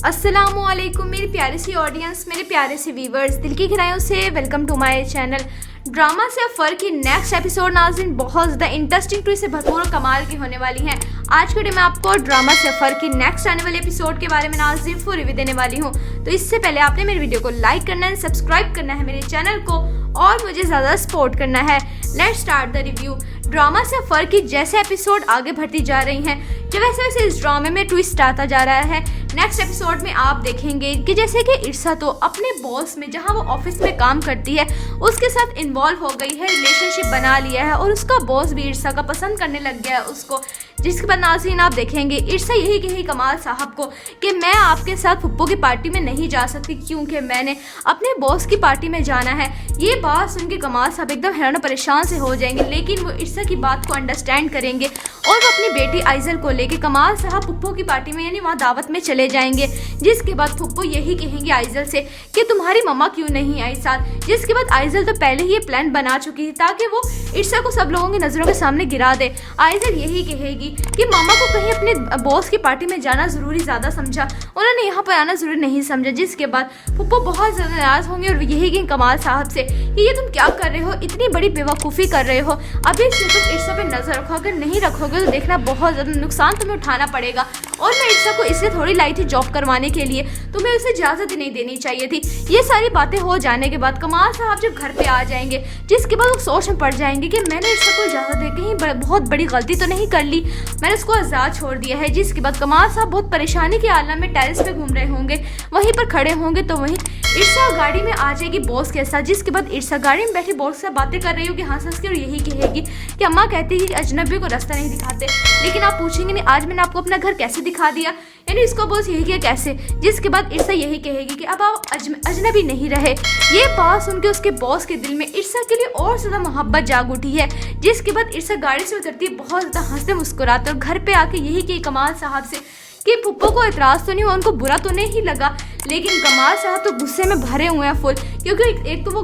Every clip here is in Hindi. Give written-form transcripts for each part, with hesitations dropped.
अस्सलामुअलैकुम मेरी प्यारी सी ऑडियंस, मेरे प्यारे से व्यूवर्स, दिल की गहराइयों से welcome to my channel. Drama से फर्क की नेक्स्ट एपिसोड नाज़रीन बहुत ज़्यादा इंटरेस्टिंग ट्विस्ट से भरपूर और कमाल की होने वाली हैं। आज के वीडियो में आपको ड्रामा से फर्क की नेक्स्ट आने वाले एपिसोड के बारे में नाज़रीन फुल रिव्यू देने वाली हूँ। तो इससे पहले आपने मेरे वीडियो को लाइक करना है, सब्सक्राइब करना है मेरे चैनल को और मुझे ज़्यादा सपोर्ट करना है। Let's start the review. Drama से फर्क की जैसे एपिसोड आगे बढ़ती जा रही हैं, वैसे वैसे इस ड्रामे में ट्विस्ट आता जा रहा है। नेक्स्ट एपिसोड में आप देखेंगे कि जैसे कि इर्सा तो अपने बॉस में, जहां वो ऑफिस में काम करती है, उसके साथ इन्वॉल्व हो गई है, रिलेशनशिप बना लिया है और उसका बॉस भी इर्सा का पसंद करने लग गया है उसको। जिसके बाद नाज़रीन आप देखेंगे इर्सा यही कही कमाल साहब को कि मैं आपके साथ फुप्पो की पार्टी में नहीं जा सकती क्योंकि मैंने अपने बॉस की पार्टी में जाना है। ये बात सुन के कमाल साहब एकदम हैरान परेशान से हो जाएंगे, लेकिन वो इर्सा की बात को अंडरस्टैंड करेंगे और वो अपनी बेटी आइजल को लेके कमाल साहब फुप्पो की पार्टी में यानी वहाँ दावत में चले जाएंगे। जिसके बाद फुप्पो यही कहेंगे आइजल से कि तुम्हारी मम्मा क्यों नहीं आई साथ। जिसके बाद आइजल तो पहले ही ये प्लान बना चुकी थी ताकि वो इर्सा को सब लोगों की नज़रों के सामने गिरा दे। आइजल यही कहेगी कि मामा को कहीं अपने बॉस की पार्टी में जाना ज़रूरी ज़्यादा समझा, उन्होंने यहाँ पर आना ज़रूरी नहीं समझा। जिसके बाद फुप्पो बहुत ज़्यादा नाराज़ होंगे और यही कहेंगे कमाल साहब से कि ये तुम क्या कर रहे हो, इतनी बड़ी बेवकूफ़ी कर रहे हो, अभी से तुम इर्सा पे नज़र रखो, अगर नहीं रखोगे तो देखना बहुत ज़्यादा नुकसान तुम्हें उठाना पड़ेगा। और मैं इर्सा को इसलिए थोड़ी लाई थी जॉब करवाने के लिए, तुम्हें उसे इजाज़त ही नहीं देनी चाहिए थी। ये सारी बातें हो जाने के बाद कमाल साहब जब घर पे आ जाएंगे, जिसके बाद वो सोच में पड़ जाएंगे कि मैंने इर्सा को इजाज़त दे कहीं बहुत बड़ी गलती तो नहीं कर ली, मैंने उसको आज़ाद छोड़ दिया है। जिसके बाद कमाल साहब बहुत परेशानी के आलम में टेरेस पे घूम रहे होंगे, वहीं पर खड़े होंगे तो वहीं इर्सा गाड़ी में आ जाएगी बॉस के साथ। जिसके बाद इर्सा गाड़ी में बैठी बॉस से बातें कर रही होगी हंस हंस के और यही कहेगी कि अम्मा कहती है कि अजनबियों को रास्ता नहीं दिखाते, लेकिन आप पूछेंगे नहीं आज मैंने आपको अपना घर कैसे दिखा दिया, यानी इसको बॉस यही किया कैसे। जिसके बाद इर्सा यही कहेगी कि अब आप अजनबी नहीं रहे। ये बात सुन के उसके बॉस के दिल में इर्सा के लिए और ज़्यादा मोहब्बत जाग उठी है। जिसके बाद इर्सा गाड़ी से उतरती है बहुत ज़्यादा हंसते मुस्कुराते और घर पे आके यही कही कमाल साहब से कि फुप्पो को एतराज़ तो नहीं हुआ, उनको बुरा तो नहीं लगा, लेकिन कमाल साहब तो गुस्से में भरे हुए हैं फुल, क्योंकि एक तो वो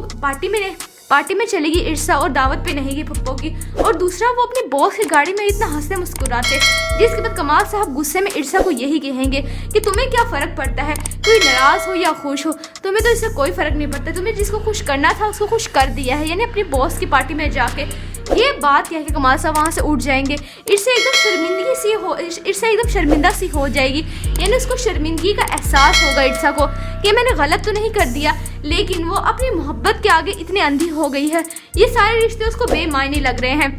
पार्टी में चलेगी इर्सा और दावत पे नहीं गई फुप्पो की, और दूसरा वो अपनी बॉस की गाड़ी में इतना हंसते मुस्कुराते। जिसके बाद कमाल साहब गुस्से में इर्सा को यही कहेंगे कि तुम्हें क्या फ़र्क पड़ता है, कोई नाराज़ हो या खुश हो, तुम्हें तो इससे कोई फ़र्क नहीं पड़ता, तुम्हें जिसको खुश करना था उसको खुश कर दिया है, यानी अपनी बॉस की पार्टी में जाके। ये बात कह के कमाल साहब वहाँ से उठ जाएंगे। इर्सा एकदम शर्मिंदा सी हो जाएगी, यानी उसको शर्मिंदगी का एहसास होगा इर्सा को कि मैंने गलत तो नहीं कर दिया, लेकिन वो अपनी मोहब्बत के आगे इतनी अंधी हो गई है, ये सारे रिश्ते उसको बेमायने लग रहे हैं।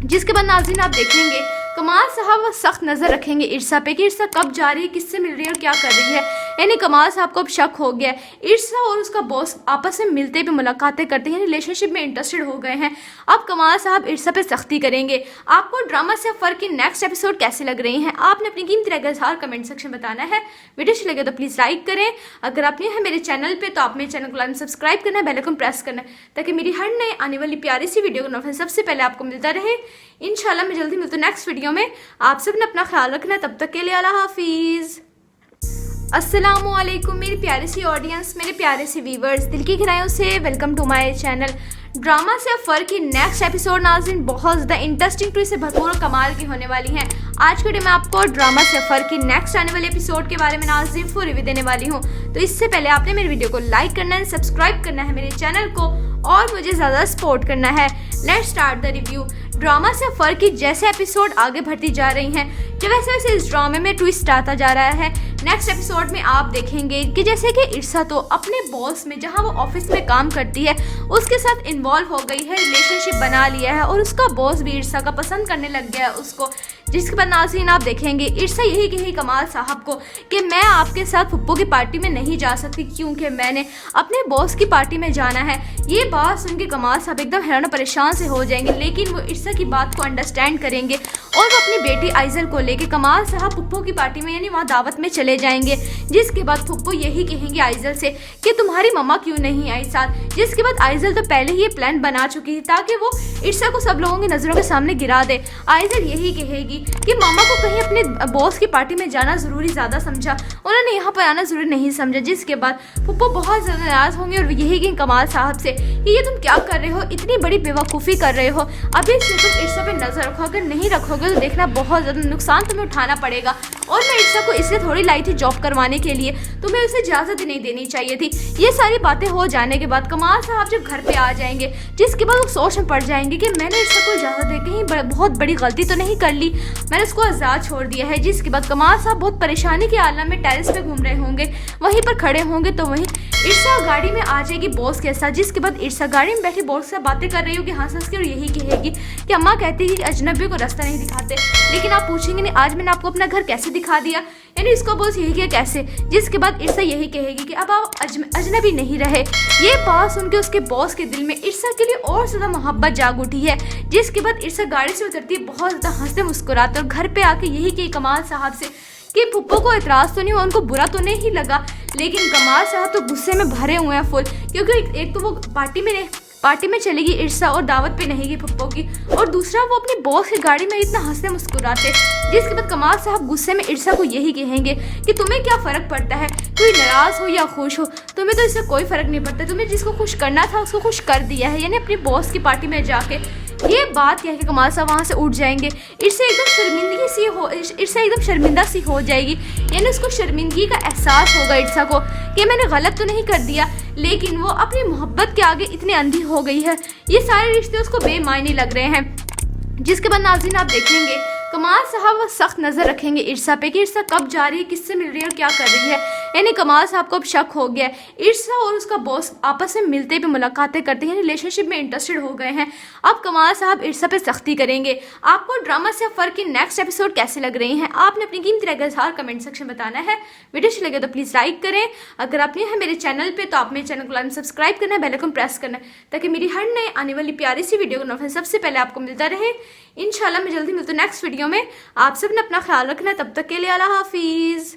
जिसके बाद नाज़रीन आप देखेंगे कमाल साहब सख्त नज़र रखेंगे इर्सा पे कि इर्सा कब जा रही है, किससे मिल रही है और क्या कर रही है। यानी कमाल साहब को अब शक हो गया इर्सा और उसका बॉस आपस में मिलते भी मुलाकातें करते हैं, रिलेशनशिप में इंटरेस्टेड हो गए हैं। अब कमाल साहब इर्सा पे सख्ती करेंगे। आपको ड्रामा से फर्क की नेक्स्ट एपिसोड कैसे लग रही हैं, आपने अपनी कीमती राय कमेंट सेक्शन में बताना है। वीडियो अच्छी लगे तो प्लीज़ लाइक करें, अगर आप नहीं है मेरे चैनल पर तो आप मेरे चैनल को लाइक सब्सक्राइब करना है, बेल आइकन प्रेस करना है ताकि मेरी हर नई आने वाली प्यारी सी वीडियो का नोटिफिकेशन सबसे पहले आपको मिलता रहे। इंशाल्लाह मैं जल्दी मिलती हूँ नेक्स्ट वीडियो में। आप सब ने अपना ख्याल रखना है, तब तक के लिए अल्लाह हाफिज़। अस्सलामुअलैकुम मेरी प्यारी सी ऑडियंस, मेरे प्यारे से व्यूवर्स, दिल की गहराइयों से welcome to my channel. Drama से फर्क की नेक्स्ट एपिसोड नाज़रीन बहुत ज़्यादा इंटरेस्टिंग ट्विस्ट से भरपूर और कमाल की होने वाली हैं। आज के वीडियो में आपको ड्रामा से फर्क की नेक्स्ट आने वाले एपिसोड के बारे में नाज़रीन फुल रिव्यू देने वाली हूँ। तो इससे पहले आपने मेरे वीडियो को लाइक करना है, सब्सक्राइब करना है मेरे चैनल को और मुझे ज़्यादा सपोर्ट करना है। Let's start the review. Drama से फर्क की जैसे एपिसोड आगे बढ़ती जा रही हैं, वैसे वैसे इस ड्रामे में ट्विस्ट आता जा रहा है। नेक्स्ट एपिसोड में आप देखेंगे कि जैसे कि इर्सा तो अपने बॉस में, जहां वो ऑफिस में काम करती है, उसके साथ इन्वॉल्व हो गई है, रिलेशनशिप बना लिया है और उसका बॉस भी इर्सा का पसंद करने लग गया है उसको। जिसके बाद नाज़रीन आप देखेंगे इर्सा यही कही कमाल साहब को कि मैं आपके साथ फुप्पो की पार्टी में नहीं जा सकती क्योंकि मैंने अपने बॉस की पार्टी में जाना है। ये बात सुन के कमाल साहब एकदम हैरान परेशान से हो जाएंगे, लेकिन वो इर्सा की बात को अंडरस्टैंड करेंगे और वो अपनी बेटी आइजल को लेके कमाल साहब फुप्पो की पार्टी में यानी वहाँ दावत में चले जिसके बाद फुप्पो यही कहेंगे आइजल से कि तुम्हारी मम्मा क्यों नहीं आई साथ। जिसके बाद आइजल आइजल तो पहले ही ये प्लान बना चुकी थी ताकि वो इर्सा को सब लोगों की नज़रों के सामने गिरा दे। आइजल यही कहेगी कि मामा को कहीं अपने बॉस की पार्टी में जाना ज़रूरी ज़्यादा समझा, उन्होंने यहाँ पर आना ज़रूरी नहीं समझा। जिसके बाद पुप्पो बहुत ज़्यादा नाराज़ होंगे और यही कि कमाल साहब से कि ये तुम क्या कर रहे हो, इतनी बड़ी बेवकूफ़ी कर रहे हो, अभी से तुम इर्सा पे नज़र रखो, अगर नहीं रखोगे तो देखना बहुत ज़्यादा नुकसान तुम्हें उठाना पड़ेगा। और मैं इर्सा को इसलिए थोड़ी लाई थी जॉब करवाने के लिए, तुम्हें उसे इजाज़त ही नहीं देनी चाहिए थी। ये सारी बातें हो जाने के बाद कमाल साहब जब घर पे आ जाएंगे, जिसके बाद वो सोच में पड़ जाएंगे कि मैंने इर्सा को इजाज़त दे कहीं बहुत बड़ी गलती तो नहीं कर ली, मैंने उसको आज़ाद छोड़ दिया है। जिसके बाद कमाल साहब बहुत परेशानी के आलम में टेरेस पे घूम रहे होंगे, वहीं पर खड़े होंगे तो वहीं इर्सा गाड़ी में आ जाएगी बॉस के साथ। जिसके बाद इर्सा गाड़ी में बैठी बॉस से बातें कर रही होगी हंस हंस के और यही कहेगी कि अम्मा कहती है कि अजनबियों को रास्ता नहीं दिखाते, लेकिन आप पूछेंगे नहीं आज मैंने आपको अपना घर कैसे दिखा दिया, यानी इसको बॉस यही किया कैसे। जिसके बाद इर्सा यही कहेगी कि अब आप अजनबी नहीं रहे। ये बात सुन के उसके बॉस के दिल में इर्सा के लिए और ज्यादा मोहब्बत जाग उठी है। जिसके बाद इर्सा गाड़ी से उतरती है बहुत ज्यादा हंसते मुस्कुराते और घर पे आके यही कही कमाल साहब से कि पुप्पो को एतराज़ तो नहीं हुआ, उनको बुरा तो नहीं लगा, लेकिन कमाल साहब तो गुस्से में भरे हुए हैं फुल, क्योंकि एक तो वो पार्टी में चलेगी इर्सा और दावत पे नहीं गई पुप्पो की, और दूसरा वो अपनी बॉस की गाड़ी में इतना हंसते मुस्कुराते। जिसके बाद कमाल साहब गुस्से में इर्सा को यही कहेंगे कि तुम्हें क्या फ़र्क पड़ता है, कोई नाराज़ हो या खुश हो, तुम्हें तो इससे कोई फ़र्क नहीं पड़ता, तुम्हें जिसको खुश करना था उसको खुश कर दिया है, यानी अपनी बॉस की पार्टी में जाके। ये बात कह के कमाल साहब वहाँ से उठ जाएंगे। इर्सा एकदम शर्मिंदा सी हो जाएगी, यानी उसको शर्मिंदगी का एहसास होगा इर्सा को कि मैंने गलत तो नहीं कर दिया, लेकिन वो अपनी मोहब्बत के आगे इतनी अंधी हो गई है, ये सारे रिश्ते उसको बेमायने लग रहे हैं। जिसके बाद नाज़रीन आप देखेंगे कमाल साहब सख्त नज़र रखेंगे इर्सा पे कि इर्सा कब जा रही है, किससे मिल रही है और क्या कर रही है। यानी कमाल साहब को अब शक हो गया है, इर्सा और उसका बॉस आपस में मिलते भी मुलाकातें करते हैं, रिलेशनशिप में इंटरेस्टेड हो गए हैं। अब कमाल साहब इर्सा पे सख्ती करेंगे। आपको ड्रामा से फर्क की नेक्स्ट एपिसोड कैसे लग रही हैं, आपने अपनी कीमती राय का इज़हार कमेंट सेक्शन में बताना है। वीडियो अच्छी लगे तो प्लीज़ लाइक करें, अगर आप नए हैं मेरे चैनल पर तो आप मेरे चैनल को सब्सक्राइब करना है, बेल आइकन प्रेस करना है, ताकि मेरी हर नए आने वाली प्यारी सी वीडियो का नोटिफिकेशन सबसे पहले आपको मिलता रहे। इंशाल्लाह मैं जल्दी मिलती हूँ नेक्स्ट वीडियो में। आप सबने अपना ख्याल रखना है, तब तक के लिए अल्लाह हाफिज़।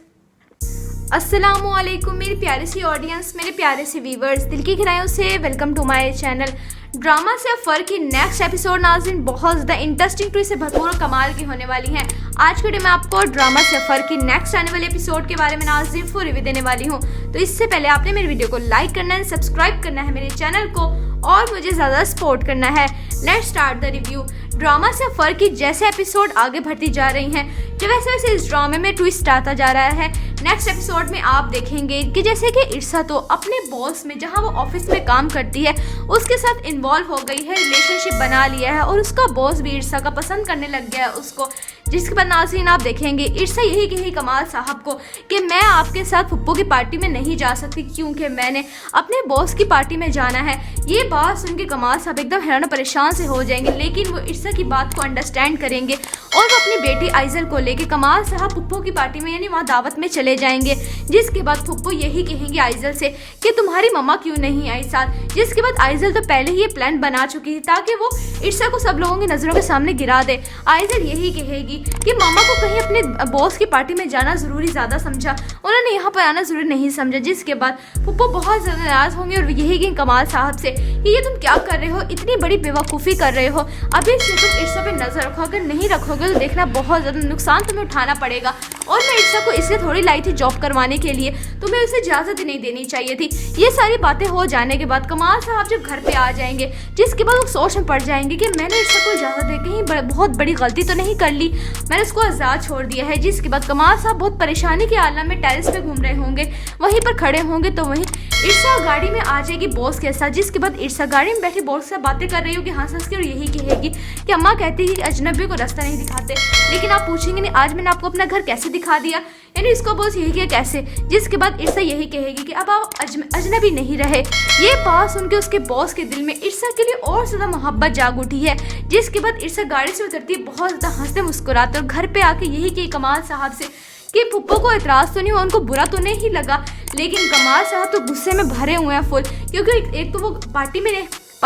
अस्सलामुअलैकुम मेरी प्यारी सी ऑडियंस, मेरे प्यारे से व्यूवर्स, दिल की गहराइयों से welcome to my channel. Drama से फर्क की नेक्स्ट एपिसोड नाज़रीन बहुत ज़्यादा इंटरेस्टिंग ट्विस्ट से भरपूर और कमाल की होने वाली हैं। आज के वीडियो में आपको ड्रामा से फर्क की नेक्स्ट आने वाले एपिसोड के बारे में नाज़रीन फुल रिव्यू देने वाली हूँ। तो इससे पहले आपने मेरे वीडियो को लाइक करना है, सब्सक्राइब करना है मेरे चैनल को और मुझे ज़्यादा सपोर्ट करना है। Let's start the review. Drama से फर्क की जैसे एपिसोड आगे बढ़ती जा रही हैं, जो वैसे वैसे इस ड्रामे में ट्विस्ट आता जा रहा है। नेक्स्ट एपिसोड में आप देखेंगे कि जैसे कि इर्सा तो अपने बॉस में, जहां वो ऑफिस में काम करती है, उसके साथ इन्वॉल्व हो गई है, रिलेशनशिप बना लिया है और उसका बॉस भी इर्सा का पसंद करने लग गया है उसको। जिसके बाद नाज़रीन आप देखेंगे इर्सा यही कही कमाल साहब को कि मैं आपके साथ पुप्पो की पार्टी में नहीं जा सकती, क्योंकि मैंने अपने बॉस की पार्टी में जाना है। ये बात सुन के कमाल साहब एकदम हैरान परेशान से हो जाएंगे, लेकिन वो इर्सा की बात को अंडरस्टैंड करेंगे और वो अपनी बेटी आइजल को लेके कमाल साहब पुप्पो की पार्टी में यानी वहाँ दावत में चले जाएंगे। जिसके बाद पुप्पो यही कहेंगे आइजल से कि तुम्हारी मम्मा क्यों नहीं आई साथ। जिसके बाद आइजल तो पहले ही ये प्लान बना चुकी थी ताकि वो इर्सा को सब लोगों की नज़रों के सामने गिरा दे। आइजल यही कहेगी कि मामा को कहीं अपने बॉस की पार्टी में जाना ज़रूरी ज़्यादा समझा, उन्होंने यहाँ पर आना ज़रूरी नहीं समझा। जिसके बाद पुप्पो बहुत ज़्यादा नाराज़ होंगे और यही कहेंगे कमाल साहब से कि ये तुम क्या कर रहे हो, इतनी बड़ी बेवकूफ़ी कर रहे हो, अभी से तुम इर्सा पे नज़र रखो, अगर नहीं रखोगे तो देखना बहुत ज़्यादा नुकसान तुम्हें उठाना पड़ेगा। और मैं इर्सा को इसलिए थोड़ी लाई थी जॉब करवाने के लिए, तुम्हें उसे इजाज़त ही नहीं देनी चाहिए थी। ये सारी बातें हो जाने के बाद कमाल साहब जब घर पे आ जाएंगे, जिसके बाद वो सोच में पड़ जाएंगे कि मैंने इर्सा को इजाज़त दे कहीं बहुत बड़ी गलती तो नहीं कर ली, मैंने उसको आज़ाद छोड़ दिया है। जिसके बाद कमाल साहब बहुत परेशानी के आलम में टेरेस पे घूम रहे होंगे, वहीं पर खड़े होंगे तो वहीं इर्सा गाड़ी में आ जाएगी बॉस के साथ। जिसके बाद इर्सा गाड़ी में बैठी बॉस से बातें कर रही होगी हंस हंस के और यही कहेगी कि अम्मा कहती है कि अजनबियों को रास्ता नहीं दिखाते, लेकिन आप पूछेंगे नहीं आज मैंने आपको अपना घर कैसे दिखा दिया, यानी इसको बॉस यही किया कैसे। जिसके बाद इर्सा यही कहेगी कि अब आप अजनबी नहीं रहे। ये बात सुन के उसके बॉस के दिल में इर्सा के लिए और ज्यादा मोहब्बत जाग उठी है। जिसके बाद इर्सा गाड़ी से उतरती है बहुत ज्यादा हंसते मुस्कुराते और घर पे आके यही कही कमाल साहब से कि पुप्पो को एतराज़ तो नहीं हुआ, उनको बुरा तो नहीं लगा, लेकिन कमाल साहब तो गुस्से में भरे हुए हैं फुल, क्योंकि एक तो वो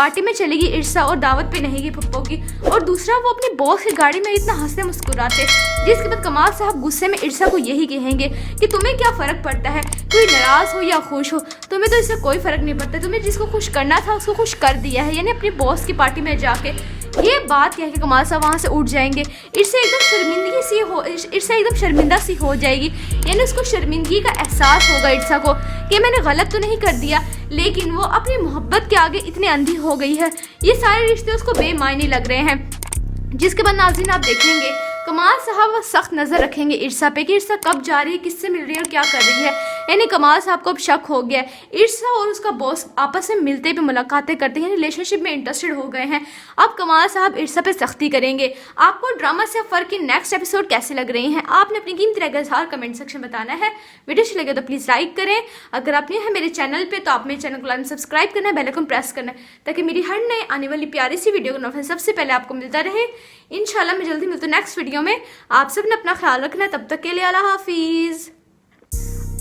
पार्टी में चलेगी इर्सा और दावत पे नहीं गई फुप्पो की, और दूसरा वो अपनी बॉस की गाड़ी में इतना हंसते मुस्कुराते। जिसके बाद कमाल साहब गुस्से में इर्सा को यही कहेंगे कि तुम्हें क्या फ़र्क पड़ता है, कोई नाराज़ हो या खुश हो, तुम्हें तो इससे कोई फ़र्क नहीं पड़ता, तुम्हें जिसको खुश करना था उसको खुश कर दिया है, यानी अपनी बॉस की पार्टी में जाके। ये बात कह के कमाल साहब वहाँ से उठ जाएंगे। इर्सा एकदम शर्मिंदा सी हो जाएगी, यानी उसको शर्मिंदगी का एहसास होगा इर्सा को कि मैंने गलत तो नहीं कर दिया, लेकिन वो अपनी मोहब्बत के आगे इतनी अंधी हो गई है, ये सारे रिश्ते उसको बेमायने लग रहे हैं। जिसके बाद नाज़रीन आप देखेंगे कमाल साहब सख्त नज़र रखेंगे इर्सा पे कि इर्सा कब जा रही है, किससे मिल रही है और क्या कर रही है। यानी कमाल साहब को अब शक हो गया है, इर्सा और उसका बॉस आपस में मिलते पे मुलाकातें करते हैं, रिलेशनशिप में इंटरेस्टेड हो गए हैं। अब कमाल साहब इर्सा पे सख्ती करेंगे। आपको ड्रामा से फर्क की नेक्स्ट एपिसोड कैसे लग रही हैं, आपने अपनी कीमती राय कमेंट सेक्शन बताना है। वीडियो अच्छी लगे तो प्लीज़ लाइक करें। अगर आप नहीं है मेरे चैनल पर तो आप मेरे चैनल को सब्सक्राइब करना है, बेल आइकन प्रेस करना है, ताकि मेरी हर नए आने वाली प्यारी सी वीडियो का नोटिफिकेशन सबसे पहले आपको मिलता रहे। इंशाल्लाह मैं जल्दी मिलती हूँ नेक्स्ट वीडियो में। आप सब ने अपना ख्याल रखना है, तब तक के लिए अल्लाह हाफिज़।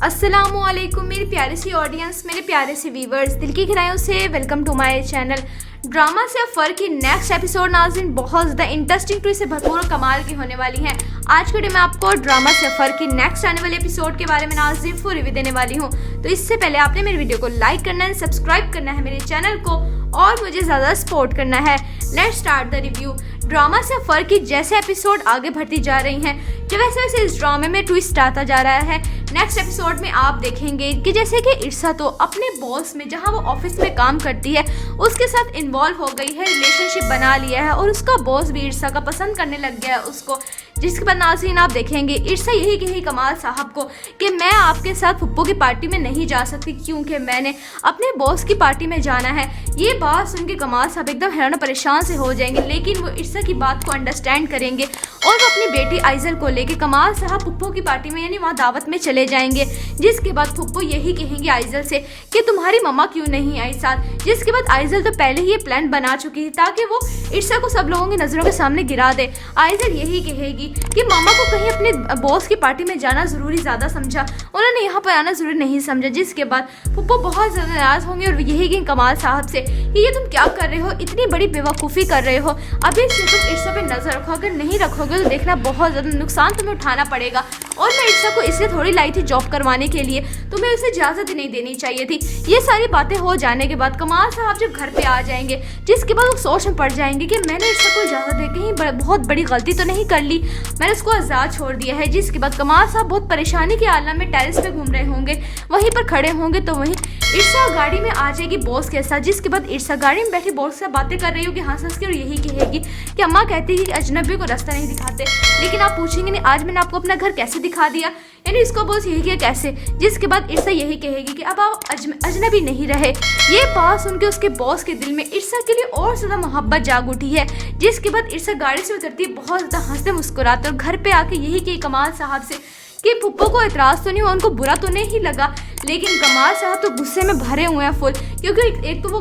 अस्सलामुअलैकुम मेरी प्यारी सी ऑडियंस, मेरे प्यारे से व्यूवर्स, दिल की गहराइयों से welcome to my channel. Drama से फर्क की नेक्स्ट एपिसोड नाज़रीन बहुत ज़्यादा इंटरेस्टिंग ट्विस्ट से भरपूर और कमाल की होने वाली हैं। आज के वीडियो में आपको ड्रामा से फर्क की नेक्स्ट आने वाले एपिसोड के बारे में नाज़रीन फुल रिव्यू देने वाली हूँ। तो इससे पहले आपने मेरे वीडियो को लाइक करना है, सब्सक्राइब करना है मेरे चैनल को और मुझे ज़्यादा सपोर्ट करना है। Let's start the review. Drama से फर्क की जैसे एपिसोड आगे बढ़ती जा रही हैं, जो वैसे वैसे इस ड्रामे में ट्विस्ट आता जा रहा है। नेक्स्ट एपिसोड में आप देखेंगे कि जैसे कि इर्सा तो अपने बॉस में, जहां वो ऑफिस में काम करती है, उसके साथ इन्वॉल्व हो गई है, रिलेशनशिप बना लिया है और उसका बॉस भी इर्सा का पसंद करने लग गया है उसको। जिसके बाद नाज़रीन आप देखेंगे इर्सा यही कही कमाल साहब को कि मैं आपके साथ फुप्पो की पार्टी में नहीं जा सकती क्योंकि मैंने अपने बॉस की पार्टी में जाना है। ये बात सुन के कमाल साहब एकदम हैरान परेशान से हो जाएंगे, लेकिन वो इर्सा की बात को अंडरस्टैंड करेंगे और वो अपनी बेटी आइजल को लेके कमाल साहब फुप्पो की पार्टी में यानी वहाँ दावत में चले जाएंगे। जिसके बाद फुप्पो यही कहेंगे आइजल से कि तुम्हारी मम्मा क्यों नहीं आई साथ। जिसके बाद आइजल तो पहले ही ये प्लान बना चुकी थी ताकि वो इर्सा को सब लोगों की नज़रों के सामने गिरा दे। आइजल यही कहेगी कि मामा को कहीं अपने बॉस की पार्टी में जाना ज़रूरी ज़्यादा समझा, उन्होंने यहाँ पर आना ज़रूरी नहीं समझा। जिसके बाद फुप्पो बहुत ज़्यादा नाराज़ होंगे और यही कहेंगे कमाल साहब से कि ये तुम क्या कर रहे हो, इतनी बड़ी बेवकूफ़ी कर रहे हो, अभी से तुम इर्सा पे नज़र रखो, अगर नहीं रखोगे तो देखना बहुत ज़्यादा नुकसान तुम्हें उठाना पड़ेगा। और मैं इर्सा को इसलिए थोड़ी लाई थी जॉब करवाने के लिए, तुम्हें उसे इजाज़त ही नहीं देनी चाहिए थी। ये सारी बातें हो जाने के बाद कमाल साहब जब घर पे आ जाएंगे, जिसके बाद वो सोच में पड़ जाएंगे कि मैंने इर्सा को इजाज़त दे के ही बहुत बड़ी गलती तो नहीं कर ली, मैंने उसको आज़ाद छोड़ दिया है। जिसके बाद कमाल साहब बहुत परेशानी के आलम में टेरेस पे घूम रहे होंगे, वहीं पर खड़े होंगे तो वहीं इर्सा गाड़ी में आ जाएगी बॉस के साथ। जिसके बाद इर्सा गाड़ी में बैठी बॉस से बातें कर रही होगी हंस हंस के और यही कहेगी कि अम्मा कहती है कि अजनबी को रास्ता नहीं दिखाते, लेकिन आप पूछेंगे नहीं आज मैंने आपको अपना घर कैसे दिखा दिया, यानी इसको बॉस यही किया कैसे। जिसके बाद इर्सा यही कहेगी कि अब आप अजनबी नहीं रहे। ये बात सुन के उसके बॉस के दिल में इर्सा के लिए और ज़्यादा मोहब्बत जाग उठी है। जिसके बाद इर्सा गाड़ी से उतरती है बहुत ज़्यादा हंसते मुस्कुराते और घर पे आके यही कही कमाल साहब से कि फुप्पो को एतराज़ तो नहीं हुआ, उनको बुरा तो नहीं लगा, लेकिन कमाल साहब तो गुस्से में भरे हुए हैं फुल, क्योंकि एक तो वो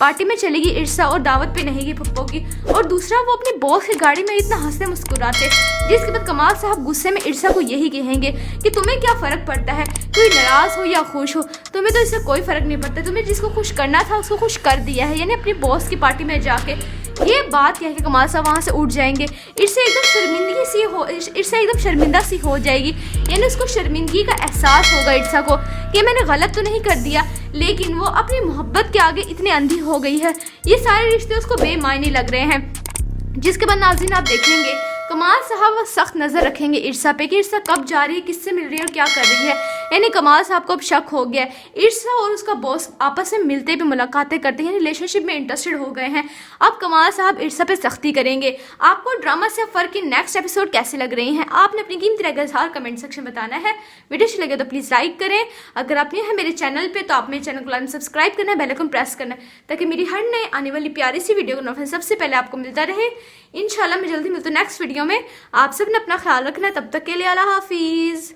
पार्टी में चलेगी इर्सा और दावत पे नहीं गई फुप्पो की, और दूसरा वो अपनी बॉस की गाड़ी में इतना हंसते मुस्कुराते। जिसके बाद कमाल साहब गुस्से में इर्सा को यही कहेंगे कि तुम्हें क्या फ़र्क पड़ता है, कोई नाराज़ हो या खुश हो, तुम्हें तो इससे कोई फ़र्क नहीं पड़ता, तुम्हें जिसको खुश करना था उसको खुश कर दिया है, यानी अपनी बॉस की पार्टी में जाके। ये बात कह के कमाल साहब वहाँ से उठ जाएंगे। इर्सा एकदम शर्मिंदा सी हो जाएगी, यानी उसको शर्मिंदगी का एहसास होगा इर्सा को कि मैंने गलत तो नहीं कर दिया, लेकिन वो अपनी मोहब्बत के आगे इतनी अंधी हो गई है, ये सारे रिश्ते उसको बेमायने लग रहे हैं। जिसके बाद नाज़रीन आप देखेंगे कमाल साहब सख्त नज़र रखेंगे इर्सा पे कि इर्सा कब जा रही है, किससे मिल रही है और क्या कर रही है। यानी कमाल साहब को अब शक हो गया है, इर्सा और उसका बॉस आपस में मिलते पे मुलाकातें करते हैं, रिलेशनशिप में इंटरेस्टेड हो गए हैं। अब कमाल साहब इर्सा पे सख्ती करेंगे। आपको ड्रामा से फर्क की नेक्स्ट एपिसोड कैसे लग रही हैं, आपने अपनी कीमती राय कमेंट सेक्शन बताना है। वीडियो अच्छी लगे तो प्लीज़ लाइक करें। अगर आप नहीं है मेरे चैनल पर तो आप मेरे चैनल को सब्सक्राइब करना है, बेल आइकन प्रेस करना है, ताकि मेरी हर नए आने वाली प्यारी सी वीडियो का नोटिफिकेशन सबसे पहले आपको मिलता रहे। इंशाल्लाह मैं जल्दी मिलती हूँ नेक्स्ट वीडियो में। आप सब ने अपना ख्याल रखना है, तब तक के लिए अल्लाह हाफिज़।